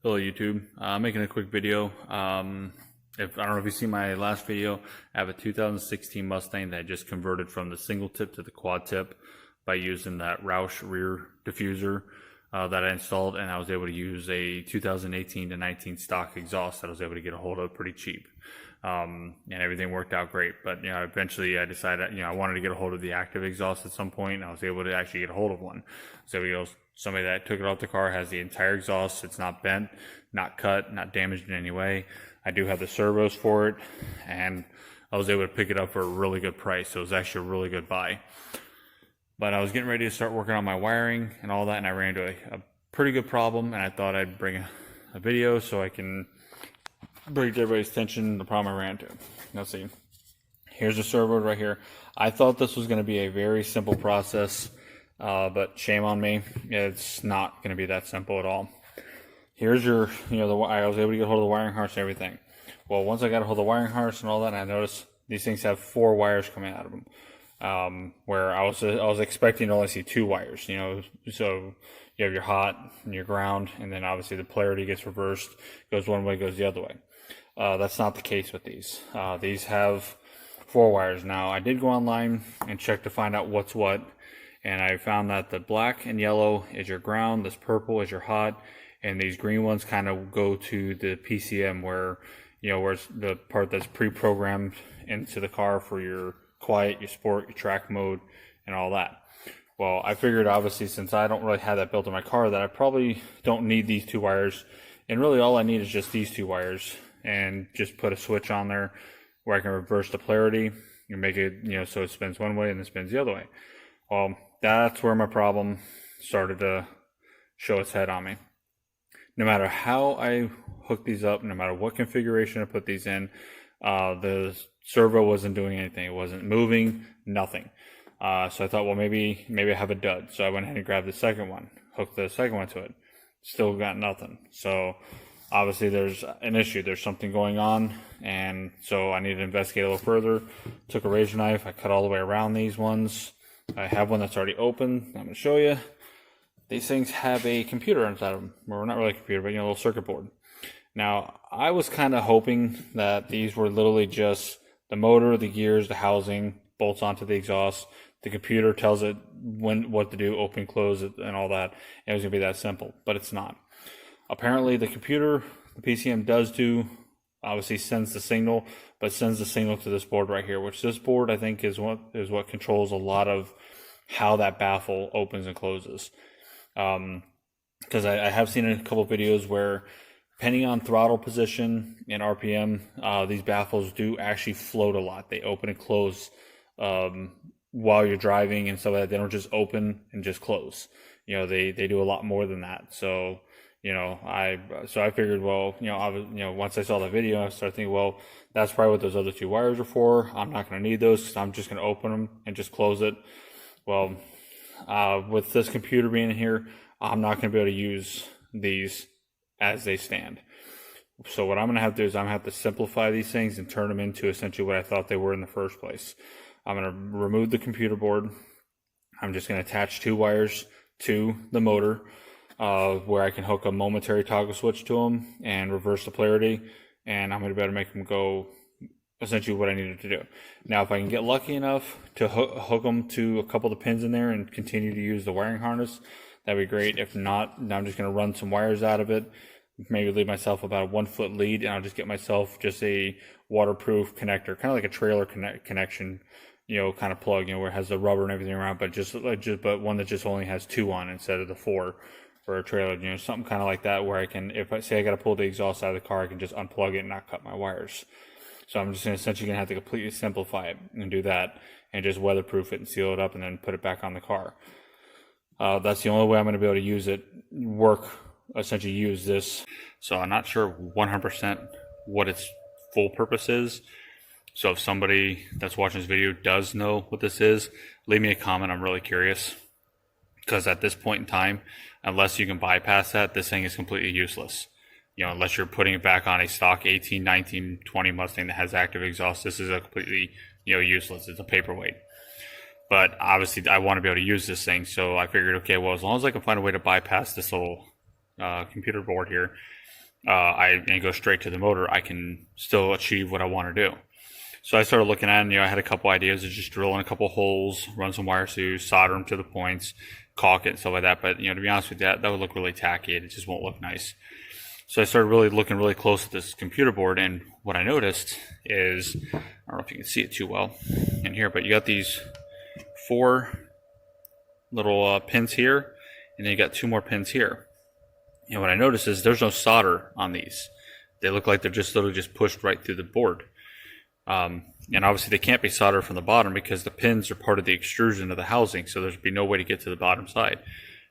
Hello YouTube, making a quick video. If I don't know if you see my last video, I have a 2016 Mustang that I just converted from the single tip to the quad tip by using that Roush rear diffuser that I installed, and I was able to use a 2018 to 19 stock exhaust that I was able to get a hold of pretty cheap. And everything worked out great, but eventually I decided I wanted to get a hold of the active exhaust at some point, and I was able to actually get a hold of one. So somebody that took it off the car has the entire exhaust. It's not bent, not cut, not damaged in any way. I do have the servos for it, and I was able to pick it up for a really good price. So it was actually a really good buy. But I was getting ready to start working on my wiring and all that, and I ran into a pretty good problem, and I thought I'd bring a video so I can bring to everybody's attention the problem I ran into. Let's see. Here's a servo right here. I thought this was going to be a very simple process, but shame on me. It's not going to be that simple at all. Here's your, I was able to get a hold of the wiring harness and everything. Well, once I got a hold of the wiring harness and all that, and I noticed these things have 4 wires coming out of them. Where I was expecting to only see 2 wires, so you have your hot and your ground, and then obviously the polarity gets reversed, goes one way, goes the other way. That's not the case with these. These have 4 wires. Now, I did go online and check to find out what's what, and I found that the black and yellow is your ground, this purple is your hot, and these green ones kind of go to the PCM, where where's the part that's pre-programmed into the car for your quiet, your sport, your track mode, and all that. Well, I figured obviously since I don't really have that built in my car that I probably don't need these 2 wires, and really all I need is just these 2 wires, and just put a switch on there where I can reverse the polarity and make it, so it spins one way and then spins the other way. Well, that's where my problem started to show its head on me. No matter how I hook these up, no matter what configuration I put these in, the servo wasn't doing anything. It wasn't moving, nothing. So I thought, well, maybe I have a dud. So I went ahead and grabbed the second one, hooked the second one to it. Still got nothing. So obviously there's an issue. There's something going on, and so I needed to investigate a little further. Took a razor knife. I cut all the way around these ones. I have one that's already open. I'm going to show you. These things have a computer inside of them. Well, not really a computer, but a little circuit board. Now, I was kind of hoping that these were literally just the motor, the gears, the housing, bolts onto the exhaust. The computer tells it what to do, open, close it, and all that. And it was going to be that simple, but it's not. Apparently, the computer, the PCM does obviously sends the signal, but sends the signal to this board right here, which this board I think is what controls a lot of how that baffle opens and closes. Because I have seen a couple of videos where, depending on throttle position and RPM, these baffles do actually float a lot. They open and close while you're driving and stuff like that. They don't just open and just close. They do a lot more than that. So I figured, well, once I saw the video, I started thinking, well, that's probably what those other 2 wires are for. I'm not going to need those because I'm just going to open them and just close it. Well, with this computer being in here, I'm not going to be able to use these as they stand. So what I'm going to have to do is I'm going to have to simplify these things and turn them into essentially what I thought they were in the first place. I'm going to remove the computer board. I'm just going to attach 2 wires to the motor, where I can hook a momentary toggle switch to them and reverse the polarity, and I'm going to be able to make them go essentially what I needed to do. Now, if I can get lucky enough to hook them to a couple of the pins in there and continue to use the wiring harness, that'd be great. If not, I'm just going to run some wires out of it, maybe leave myself about a 1-foot lead, and I'll just get myself just a waterproof connector, kind of like a trailer connection, kind of plug, where it has the rubber and everything around, but one that just only has 2 on instead of the 4 for a trailer, something kind of like that, where I can, if I say I got to pull the exhaust out of the car, I can just unplug it and not cut my wires. So I'm just essentially going to have to completely simplify it and do that, and just weatherproof it and seal it up and then put it back on the car. That's the only way I'm going to be able to use this. So I'm not sure 100% what its full purpose is. So if somebody that's watching this video does know what this is, leave me a comment. I'm really curious. Because at this point in time, unless you can bypass that, this thing is completely useless. Unless you're putting it back on a stock 18, 19, 20 Mustang that has active exhaust, this is a completely, useless. It's a paperweight. But obviously I want to be able to use this thing, so I figured, okay, well, as long as I can find a way to bypass this little computer board here, and go straight to the motor, I can still achieve what I want to do. So I started looking at it, I had a couple ideas of just drilling a couple holes, run some wires through, solder them to the points, caulk it, and stuff like that. But, to be honest with you, that would look really tacky. It just won't look nice. So I started really looking really close at this computer board, and what I noticed is, I don't know if you can see it too well in here, but you got these 4 little pins here, and then you got 2 more pins here. And what I noticed is there's no solder on these. They look like they're just literally just pushed right through the board. And obviously they can't be soldered from the bottom because the pins are part of the extrusion of the housing, so there's be no way to get to the bottom side.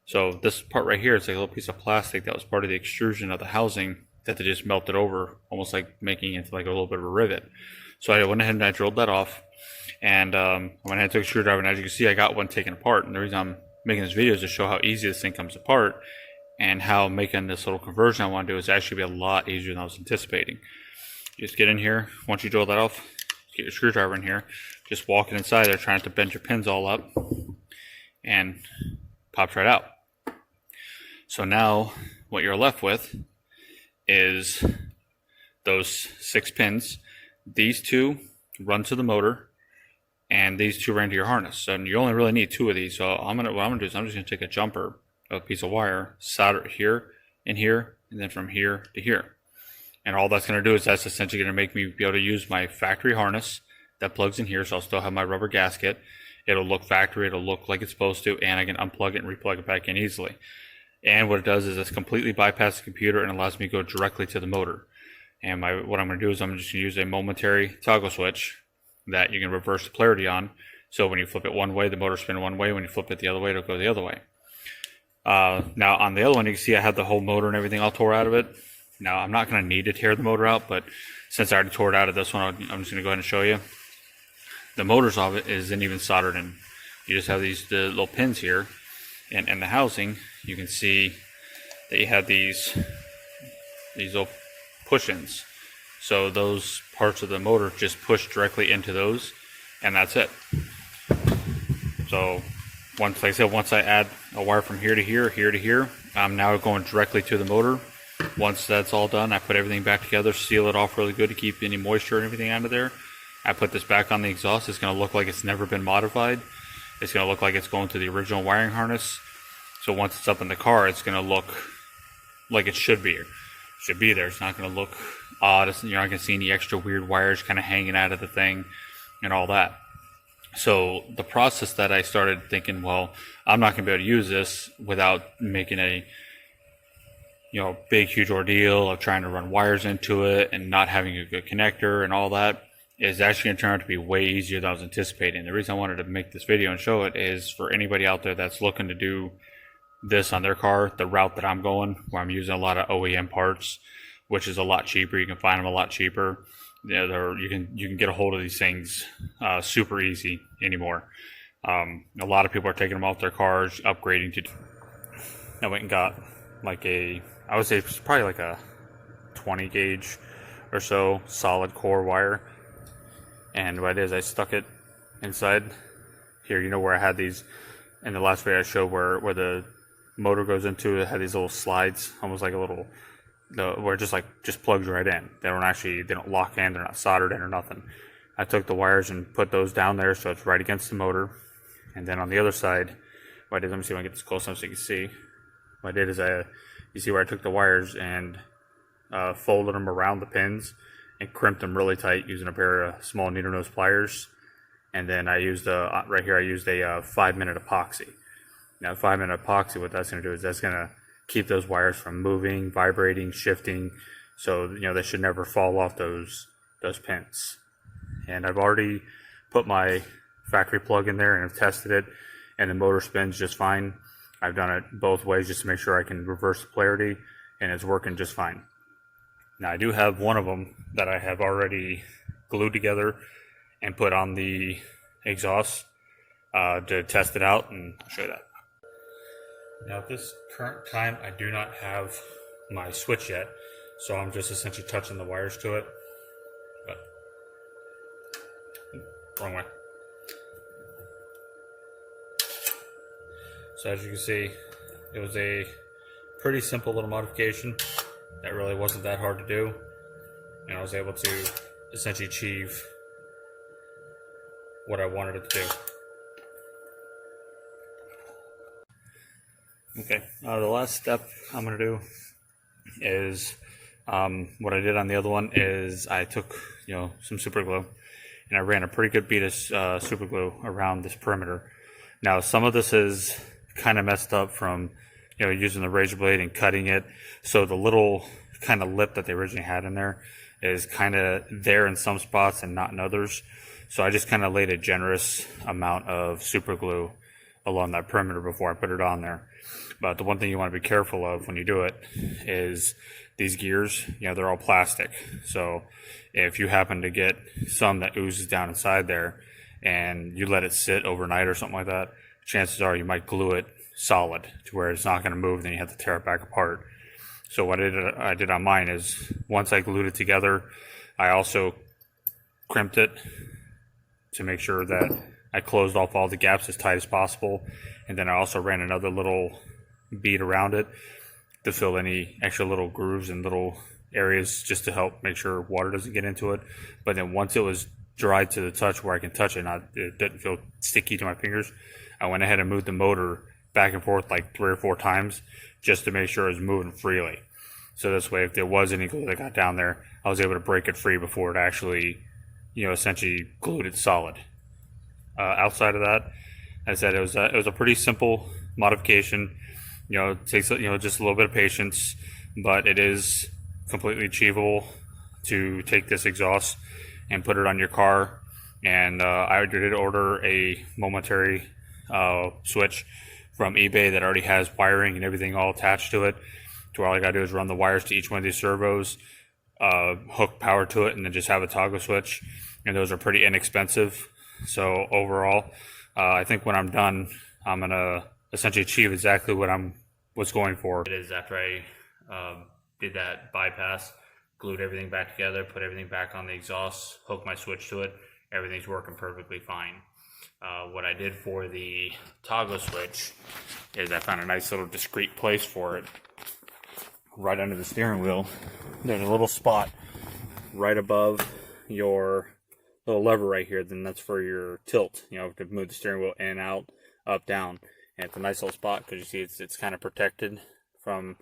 So this part right here is like a little piece of plastic that was part of the extrusion of the housing that they just melted over, almost like making it into like a little bit of a rivet. So I went ahead and I drilled that off, and I went ahead and took a screwdriver, and as you can see, I got one taken apart. And the reason I'm making this video is to show how easy this thing comes apart, and how making this little conversion I want to do is actually be a lot easier than I was anticipating. Just get in here. Once you drill that off, get your screwdriver in here, just walk it inside there, trying to bend your pins all up, and pops right out. So now what you're left with is those 6 pins. These 2 run to the motor, and these 2 run to your harness. And you only really need 2 of these. So what I'm gonna do is I'm just gonna take a jumper, a piece of wire, solder it here and here, and then from here to here. And all that's going to do is that's essentially going to make me be able to use my factory harness that plugs in here. So I'll still have my rubber gasket. It'll look factory. It'll look like it's supposed to. And I can unplug it and replug it back in easily. And what it does is it's completely bypass the computer and allows me to go directly to the motor. And what I'm going to do is I'm just going to use a momentary toggle switch that you can reverse the polarity on. So when you flip it one way, the motor spins one way. When you flip it the other way, it'll go the other way. Now on the other one, you can see I have the whole motor and everything all tore out of it. Now, I'm not going to need to tear the motor out, but since I already tore it out of this one, I'm just going to go ahead and show you. The motors of it isn't even soldered in. You just have the little pins here, and the housing, you can see that you have these little push-ins. So those parts of the motor just push directly into those, and that's it. So once, like I said, once I add a wire from here to here, here to here, I'm now going directly to the motor. Once that's all done, I put everything back together, seal it off really good to keep any moisture and everything out of there. I put this back on the exhaust. It's going to look like it's never been modified. It's going to look like it's going to the original wiring harness. So once it's up in the car, it's going to look like it should be. There. It's not going to look odd. You're not going to see any extra weird wires kind of hanging out of the thing and all that. So the process that I started thinking, well, I'm not going to be able to use this without making a big, huge ordeal of trying to run wires into it and not having a good connector and all that, is actually going to turn out to be way easier than I was anticipating. The reason I wanted to make this video and show it is for anybody out there that's looking to do this on their car, the route that I'm going, where I'm using a lot of OEM parts, which is a lot cheaper. You can find them a lot cheaper. You can get a hold of these things super easy anymore. A lot of people are taking them off their cars, upgrading to. I went and got like I would say it's probably like a 20 gauge or so solid core wire, and what I did is I stuck it inside here. Where I had these in the last video I showed where the motor goes into, it had these little slides, almost like a little where it just plugs right in. They don't lock in, they're not soldered in or nothing. I took the wires and put those down there so it's right against the motor. And then on the other side, what I did, let me see if I can get this close enough so you can see. What I did is you see where I took the wires and folded them around the pins and crimped them really tight using a pair of small needle nose pliers. And then I used right here, I used a 5-minute epoxy. Now 5-minute epoxy, what that's going to do is that's going to keep those wires from moving, vibrating, shifting. So they should never fall off those pins. And I've already put my factory plug in there and I've tested it, and the motor spins just fine. I've done it both ways just to make sure I can reverse the polarity, and it's working just fine. Now I do have one of them that I have already glued together and put on the exhaust to test it out, and I'll show you that. Now at this current time I do not have my switch yet, so I'm just essentially touching the wires to it. But wrong way. So as you can see, it was a pretty simple little modification that really wasn't that hard to do, and I was able to essentially achieve what I wanted it to do. Okay, the last step I'm going to do is what I did on the other one is I took some super glue and I ran a pretty good bead of super glue around this perimeter. Now some of this is kind of messed up from using the razor blade and cutting it, so the little kind of lip that they originally had in there is kind of there in some spots and not in others. So I just kind of laid a generous amount of super glue along that perimeter before I put it on there. But the one thing you want to be careful of when you do it is these gears, they're all plastic. So if you happen to get some that oozes down inside there and you let it sit overnight or something like that, chances are you might glue it solid to where it's not going to move, then you have to tear it back apart. So what I did on mine is once I glued it together, I also crimped it to make sure that I closed off all the gaps as tight as possible. And then I also ran another little bead around it to fill any extra little grooves and little areas just to help make sure water doesn't get into it. But then once it was dried to the touch where I can touch it and it didn't feel sticky to my fingers, I went ahead and moved the motor back and forth like 3 or 4 times just to make sure it was moving freely. So this way, if there was any glue that got down there, I was able to break it free before it actually, essentially glued it solid. Outside of that, as I said, it was a pretty simple modification. It takes just a little bit of patience, but it is completely achievable to take this exhaust and put it on your car. And I did order a momentary switch from eBay that already has wiring and everything all attached to it, to where all I gotta do is run the wires to each one of these servos, hook power to it, and then just have a toggle switch. And those are pretty inexpensive. So overall, I think when I'm done, I'm gonna essentially achieve exactly what I was going for. It is after I did that bypass, glued everything back together, put everything back on the exhaust, hooked my switch to it, everything's working perfectly fine. What I did for the toggle switch is I found a nice little discreet place for it right under the steering wheel. There's a little spot right above your little lever right here, then that's for your tilt, to move the steering wheel in, out, up, down. And it's a nice little spot because you see it's kind of protected from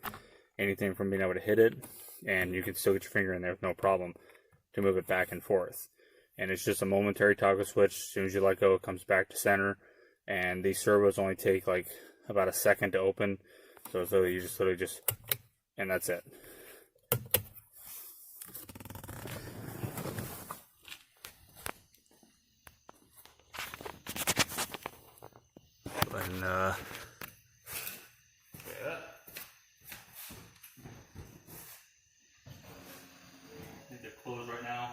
anything from being able to hit it, and you can still get your finger in there with no problem to move it back and forth. And it's just a momentary toggle switch. As soon as you let go, it comes back to center, and these servos only take like about a second to open. So it's literally, you just literally just, and that's it. And yeah. I think they're closed right now.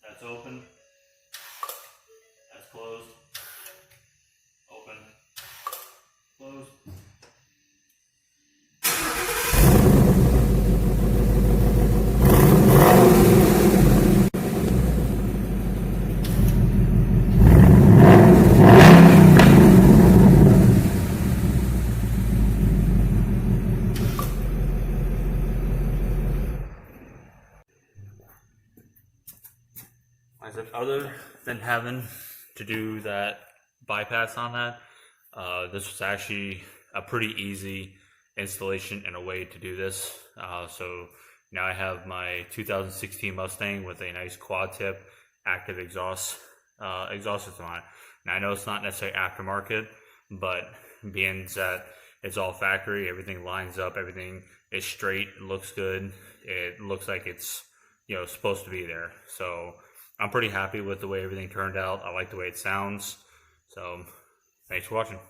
That's open. That's closed. Open. Closed. Other than having to do that bypass on that, this was actually a pretty easy installation and a way to do this. So now I have my 2016 Mustang with a nice quad tip active exhaust system on it. Now I know it's not necessarily aftermarket, but being that it's all factory, everything lines up, everything is straight, looks good, it looks like it's supposed to be there. So I'm pretty happy with the way everything turned out. I like the way it sounds. So thanks for watching.